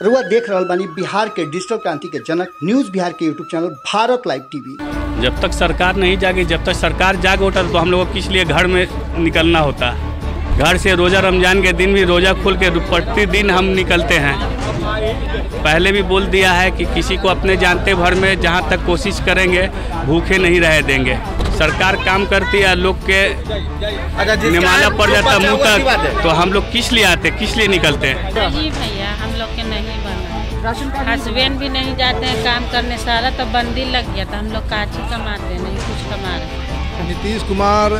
रुआ देख रहल बानी बिहार के डिजिटल क्रांति के जनक न्यूज बिहार के YouTube channel Bharat live TV. जब तक सरकार नहीं जागी, जब तक सरकार जाग उठा तो हम लोगों को किस लिए घर में निकलना होता। घर से रोज़ा रमजान के दिन भी रोज़ा खोल के प्रतिदिन हम निकलते हैं। पहले भी बोल दिया है कि किसी को अपने जानते भर में जहां तक कोशिश करेंगे भूखे नहीं रह देंगे। सरकार काम करती है, लोग के निमाना पड़ जाता मुँह तक, तो हम लोग किस लिए आते, किस लिए निकलते हैं? नहीं भैया, हम लोग के नहीं बना। हस्बैंड भी नहीं जाते हैं काम करने, सारा तो बंदी लग गया था। हम लोग काची कमाते हैं, नहीं कुछ कमा रहे। नीतीश कुमार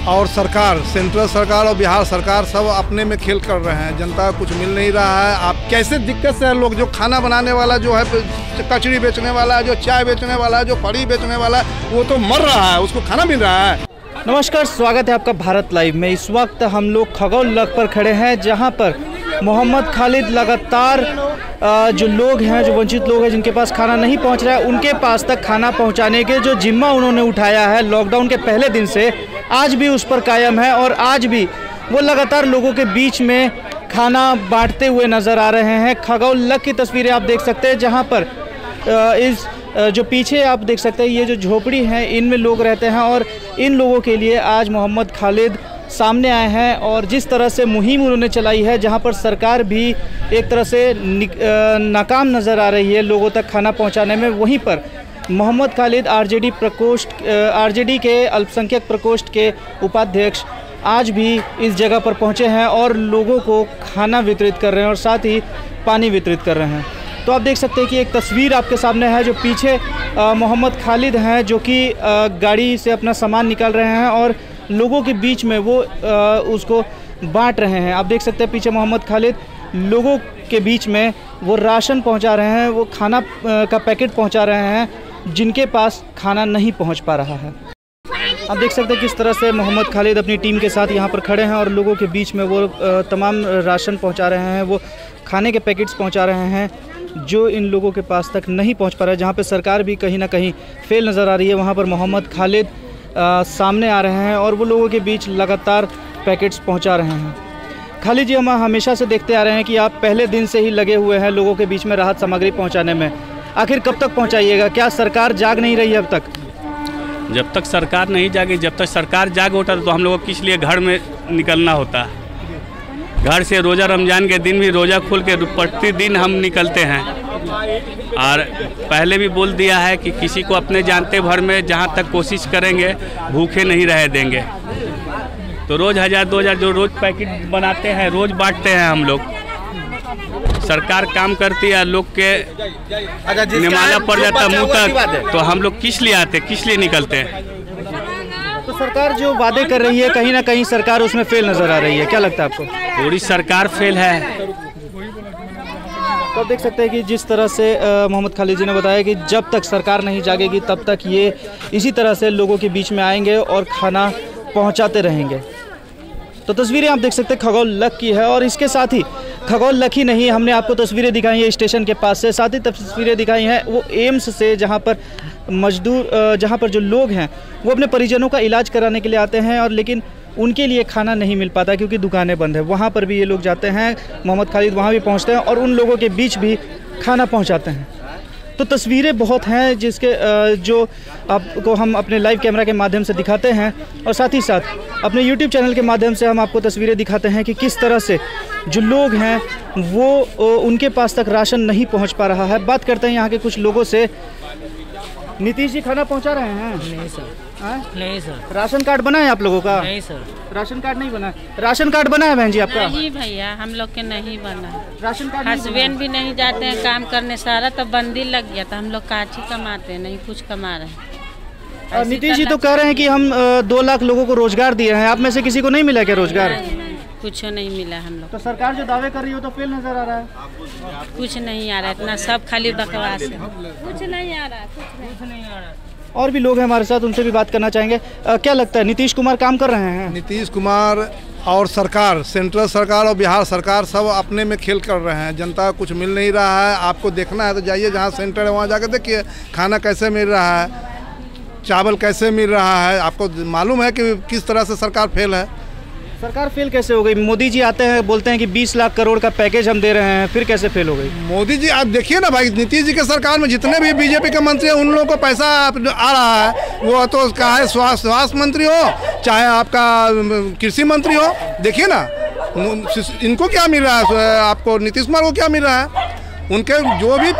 और सरकार, सेंट्रल सरकार और बिहार सरकार सब अपने में खेल कर रहे हैं। जनता को कुछ मिल नहीं रहा है। आप कैसे दिक्कत से लोग, जो खाना बनाने वाला जो है, कचड़ी बेचने वाला, जो चाय बेचने वाला, जो फड़ी बेचने वाला, वो तो मर रहा है, उसको खाना मिल रहा है। नमस्कार, स्वागत है आपका भारत लाइव में। इस वक्त हम लोग खगौललख पर खड़े हैं, जहां पर मोहम्मद खालिद लगातार जो लोग हैं, जो वंचित लोग हैं, जिनके पास खाना नहीं पहुंच रहा है, उनके पास तक खाना पहुंचाने के जो जिम्मा उन्होंने उठाया है लॉकडाउन के पहले दिन से, आज भी उस पर कायम है। और आज भी वो लगातार लोगों के बीच में खाना बांटते हुए नज़र आ रहे हैं। खगौललख की तस्वीरें आप देख सकते हैं, जहाँ पर इस जो पीछे आप देख सकते हैं, ये जो झोपड़ी हैं, इनमें लोग रहते हैं। और इन लोगों के लिए आज मोहम्मद खालिद सामने आए हैं। और जिस तरह से मुहिम उन्होंने चलाई है, जहां पर सरकार भी एक तरह से नाकाम नज़र आ रही है लोगों तक खाना पहुंचाने में, वहीं पर मोहम्मद खालिद आरजेडी के अल्पसंख्यक प्रकोष्ठ के उपाध्यक्ष आज भी इस जगह पर पहुंचे हैं और लोगों को खाना वितरित कर रहे हैं और साथ ही पानी वितरित कर रहे हैं। तो आप देख सकते हैं कि एक तस्वीर आपके सामने है, जो पीछे मोहम्मद खालिद हैं, जो कि गाड़ी से अपना सामान निकाल रहे हैं और लोगों के बीच में वो उसको बांट रहे हैं। आप देख सकते हैं पीछे मोहम्मद खालिद लोगों के बीच में वो राशन पहुंचा रहे हैं, वो खाना का पैकेट पहुंचा रहे हैं जिनके पास खाना नहीं पहुंच पा रहा है। आप देख सकते हैं किस तरह से मोहम्मद खालिद अपनी टीम के साथ यहाँ पर खड़े हैं और लोगों के बीच में वो तमाम राशन पहुँचा रहे हैं, वो खाने के पैकेट्स पहुँचा रहे हैं जो इन लोगों के पास तक नहीं पहुँच पा रहा है। जहाँ पर सरकार भी कहीं ना कहीं फेल नज़र आ रही है, वहाँ पर मोहम्मद खालिद सामने आ रहे हैं और वो लोगों के बीच लगातार पैकेट्स पहुंचा रहे हैं। खालिद जी, हम हमेशा से देखते आ रहे हैं कि आप पहले दिन से ही लगे हुए हैं लोगों के बीच में राहत सामग्री पहुंचाने में। आखिर कब तक पहुंचाइएगा? क्या सरकार जाग नहीं रही है अब तक? जब तक सरकार नहीं जागी, जब तक सरकार जाग उठा तो हम लोगों को किस लिए घर में निकलना होता। घर से रोज़ा रमजान के दिन भी रोज़ा खोल के प्रतिदिन हम निकलते हैं। और पहले भी बोल दिया है कि किसी को अपने जानते भर में जहां तक कोशिश करेंगे भूखे नहीं रह देंगे। तो रोज़ 1000-2000 जो रोज़ पैकेट बनाते हैं, रोज़ बांटते हैं हम लोग। सरकार काम करती है, लोग के निमाना पड़ जाता मुँह तक, तो हम लोग किस लिए आते, किस लिए निकलते हैं? तो सरकार जो वादे कर रही है, कहीं ना कहीं सरकार उसमें फेल नज़र आ रही है। क्या लगता है आपको? पूरी सरकार फेल है। तो आप देख सकते हैं कि जिस तरह से मोहम्मद खालिद जी ने बताया कि जब तक सरकार नहीं जागेगी तब तक ये इसी तरह से लोगों के बीच में आएंगे और खाना पहुंचाते रहेंगे। तो तस्वीरें आप देख सकते हैं खगौललख की है। और इसके साथ ही खगौललख ही नहीं, हमने आपको तस्वीरें दिखाई हैं स्टेशन के पास से, साथ ही तस्वीरें दिखाई हैं वो एम्स से, जहां पर जहां पर जो लोग हैं वो अपने परिजनों का इलाज कराने के लिए आते हैं और लेकिन उनके लिए खाना नहीं मिल पाता क्योंकि दुकानें बंद है। वहाँ पर भी ये लोग जाते हैं, मोहम्मद खालिद वहाँ भी पहुँचते हैं और उन लोगों के बीच भी खाना पहुँचाते हैं। तो तस्वीरें बहुत हैं जिसके जो आपको हम अपने लाइव कैमरा के माध्यम से दिखाते हैं और साथ ही साथ अपने यूट्यूब चैनल के माध्यम से हम आपको तस्वीरें दिखाते हैं कि किस तरह से जो लोग हैं वो उनके पास तक राशन नहीं पहुँच पा रहा है। बात करते हैं यहाँ के कुछ लोगों से। नीतीश जी खाना पहुँचा रहे हैं? नहीं सर। नहीं सर। राशन कार्ड बना है आप लोगों का? नहीं सर। राशन कार्ड नहीं बना है। राशन कार्ड बना है बहन जी आपका? नहीं भैया, हम लोग के नहीं बना। राशन कार्ड हस्बैंड भी नहीं जाते हैं काम करने, सारा तो बंदी लग गया था। हम लोग काची कमाते हैं, नहीं कुछ कमा रहे। नीतीश जी तो कह रहे हैं कि हम 2 लाख लोगों को रोजगार दिए हैं, आप में से किसी को नहीं मिला क्या रोजगार? कुछ नहीं मिला हम लोग। तो सरकार जो दावे कर रही हो तो फेल नजर आ रहा है। कुछ नहीं आ रहा है, इतना सब खाली बकवास है। कुछ नहीं आ रहा, कुछ नहीं आ रहा। और भी लोग हैं हमारे साथ, उनसे भी बात करना चाहेंगे। क्या लगता है, नीतीश कुमार काम कर रहे हैं? नीतीश कुमार और सरकार, सेंट्रल सरकार और बिहार सरकार सब अपने में खेल कर रहे हैं। जनता को कुछ मिल नहीं रहा है। आपको देखना है तो जाइए जहाँ सेंटर है वहाँ जाकर देखिए खाना कैसे मिल रहा है, चावल कैसे मिल रहा है। आपको मालूम है कि किस तरह से सरकार फेल है। सरकार फेल कैसे हो गई? मोदी जी आते हैं, बोलते हैं कि 20 लाख करोड़ का पैकेज हम दे रहे हैं, फिर कैसे फेल हो गई? मोदी जी आप देखिए ना भाई, नीतीश जी के सरकार में जितने भी बीजेपी के मंत्री हैं उन लोगों को पैसा आ रहा है। वो तो चाहे स्वास्थ्य मंत्री हो, चाहे आपका कृषि मंत्री हो, देखिए ना इनको क्या मिल रहा है, आपको नीतीश कुमार को क्या मिल रहा है। उनके जो भी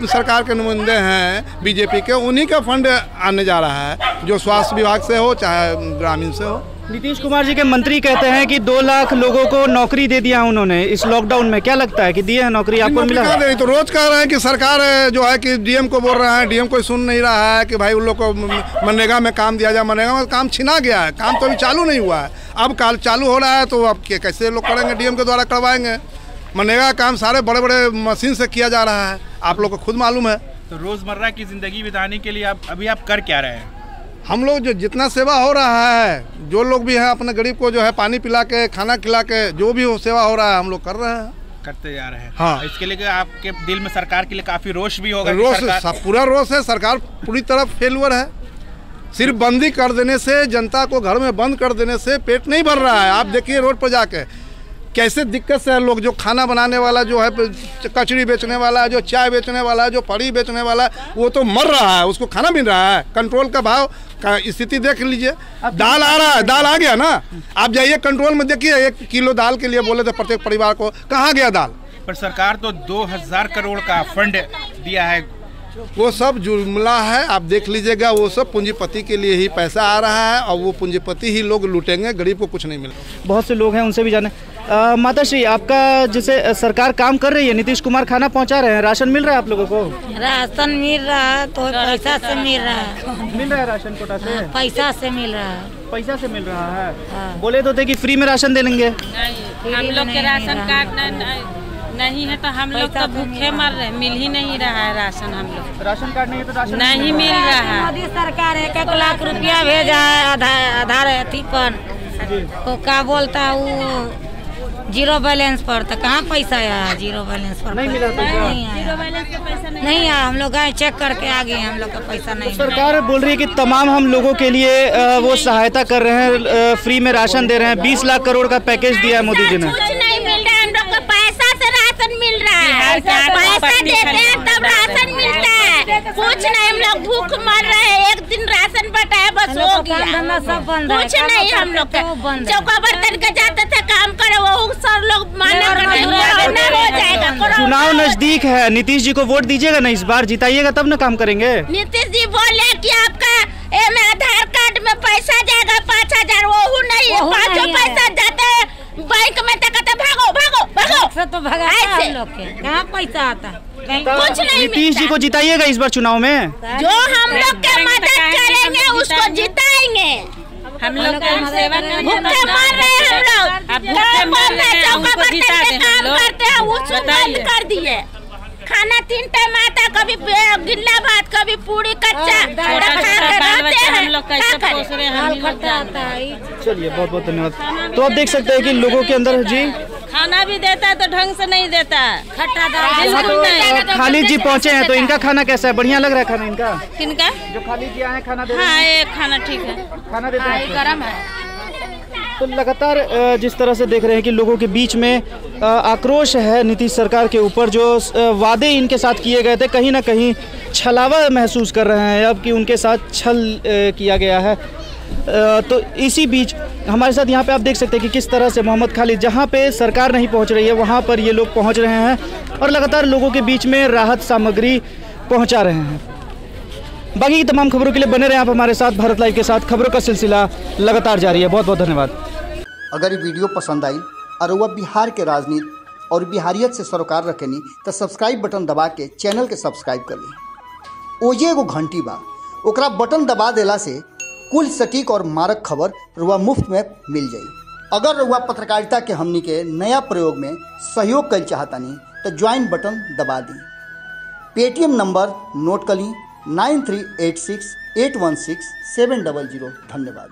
सरकार के नुमाइंदे हैं बीजेपी के, उन्हीं का फंड आने जा रहा है, जो स्वास्थ्य विभाग से हो चाहे ग्रामीण से हो। नीतीश कुमार जी के मंत्री कहते हैं कि 2 लाख लोगों को नौकरी दे दिया उन्होंने इस लॉकडाउन में। क्या लगता है कि दिए हैं नौकरी? आपको मिला? तो रोज कह रहे हैं कि सरकार जो है कि डीएम को बोल रहे हैं, डीएम कोई सुन नहीं रहा है कि भाई उन लोग को मनरेगा में काम दिया जाए। मनरेगा में काम छिना गया है, काम तो अभी चालू नहीं हुआ है, अब काल चालू हो रहा है, तो अब कैसे लोग करेंगे? डीएम के द्वारा करवाएंगे। मनरेगा काम सारे बड़े बड़े मशीन से किया जा रहा है, आप लोग को खुद मालूम है। तो रोजमर्रा की जिंदगी बिताने के लिए आप कर क्या रहे हैं? हम लोग जो जितना सेवा हो रहा है, जो लोग भी हैं अपने गरीब को जो है पानी पिला के, खाना खिला के, जो भी सेवा हो रहा है हम लोग कर रहे हैं, करते जा रहे हैं। हाँ, इसके लिए आपके दिल में सरकार के लिए काफी रोष भी होगा? रोष, पूरा रोष है। सरकार पूरी तरह फेलुअर है। सिर्फ बंदी कर देने से, जनता को घर में बंद कर देने से पेट नहीं भर रहा है। आप देखिए रोड पर जाके कैसे दिक्कत से लोग, जो खाना बनाने वाला जो है, कचड़ी बेचने वाला, जो चाय बेचने वाला, जो पड़ी बेचने वाला, वो तो मर रहा है, उसको खाना मिल रहा है। कंट्रोल का भाव का स्थिति देख लीजिए। दाल आ रहा है, दाल आ गया ना, आप जाइए कंट्रोल में देखिए, 1 किलो दाल के लिए बोले थे प्रत्येक परिवार को, कहाँ गया दाल? पर सरकार तो 2000 करोड़ का फंड दिया है। वो सब जुमला है, आप देख लीजिएगा। वो सब पूंजीपति के लिए ही पैसा आ रहा है और वो पूंजीपति ही लोग लूटेंगे, गरीब को कुछ नहीं मिलेगा। बहुत से लोग हैं, उनसे भी जाने। माता श्री, आपका जैसे सरकार काम कर रही है, नीतीश कुमार खाना पहुंचा रहे हैं, राशन मिल रहा है आप लोगों को? राशन मिल रहा है, तो पैसा से मिल रहा है। मिल रहा है राशन कोटा से? पैसा से मिल रहा है। पैसा से मिल रहा है? बोले तो थे कि फ्री में राशन दे देंगे। हम लोग के राशन कार्ड नहीं है, तो हम लोग तो भूखे मर रहे, मिल ही नहीं रहा है राशन। हम लोग राशन कार्ड नहीं है तो राशन नहीं मिल रहा है। मोदी सरकार 1 लाख रुपया भेजा है आधार अथी पर, तो क्या बोलता है वो जीरो बैलेंस पर, तो कहाँ पैसा आया? जीरो बैलेंस पर नहीं मिला पैसा? जीरो बैलेंस पे पैसा नहीं आया। हम लोग गए चेक करके आ गए, हम लोग का पैसा नहीं। सरकार बोल रही है कि तमाम हम लोगों के लिए वो सहायता कर रहे हैं, फ्री में राशन दे रहे हैं। 20 लाख करोड़ का पैकेज दिया है मोदी जी ने। कुछ नहीं मिल रहा है, हम लोग को पैसा से राशन मिल रहा है। पैसा देते हैं तब राशन मिलता है, कुछ नहीं। हम लोग भूख मर रहे हैं, 1 दिन राशन बटाया बस हो गया, सब बंद है। कुछ नहीं हम लोग का। चौका बर्तन के जाते थे काम करे, वो सर लोग माना हो जाएगा। चुनाव नजदीक है, नीतीश जी को वोट दीजिएगा ना, इस बार जिताइएगा तब ना काम करेंगे। नीतीश जी बोले कि आपका आधार कार्ड में पैसा जाएगा 5000, वो नहीं है। 5 पैसा जाता है बैंक में, तो कहते भागो भागो भागो, तो भगा हम लोग के कहाँ पैसा आता है? कुछ नहीं। नीतीश जी को जिताइएगा इस बार चुनाव में। जो हम लोग के मदद करेंगे उसको जिताएंगे। हम लोग का सेवा भूखे मर रहे हैं, हम लोग चौका बर्तन पे काम करते हैं, उसको बंद कर दिए। खाना 3 टाइम आता, कभी गिल्ला भात, कभी पूरी कच्चा, चलिए बहुत बहुत धन्यवाद। तो आप देख सकते हैं कि लोगों के अंदर जी खाना भी देता है तो ढंग से नहीं देता है। तो खालिद जी पहुंचे हैं, तो इनका खाना कैसा है? बढ़िया लग रहा है खाना इनका? किनका? जो खालिद जी आए खाना दे रहे हैं। हाँ, ये खाना ठीक है, खाना देते हैं, गरम है। तो लगातार जिस तरह से देख रहे हैं कि लोगों के बीच में आक्रोश है नीतीश सरकार के ऊपर, जो वादे इनके साथ किए गए थे कहीं ना कहीं छलावा महसूस कर रहे हैं अब कि उनके साथ छल किया गया है। तो इसी बीच हमारे साथ यहाँ पे आप देख सकते हैं कि किस तरह से मोहम्मद खालिद, जहाँ पे सरकार नहीं पहुँच रही है वहाँ पर ये लोग पहुँच रहे हैं और लगातार लोगों के बीच में राहत सामग्री पहुँचा रहे हैं। बाकी की तमाम खबरों के लिए बने रहे आप हमारे साथ। भारत लाइव के साथ खबरों का सिलसिला लगातार जारी है। बहुत बहुत धन्यवाद। अगर ये वीडियो पसंद आई और वह बिहार के राजनीति और बिहारियत से सरोकार रखेनी तो सब्सक्राइब बटन दबा के चैनल के सब्सक्राइब कर ली। ओजे एगो घंटी बा, ओकरा बटन दबा देला से कुल सटीक और मारक खबर रुआ मुफ्त में मिल जाई। अगर रुआ पत्रकारिता के हमनी के नया प्रयोग में सहयोग कर चाहतानी तो ज्वाइन बटन दबा दी। पेटीएम नंबर नोट कर ली 9386 816 700। धन्यवाद।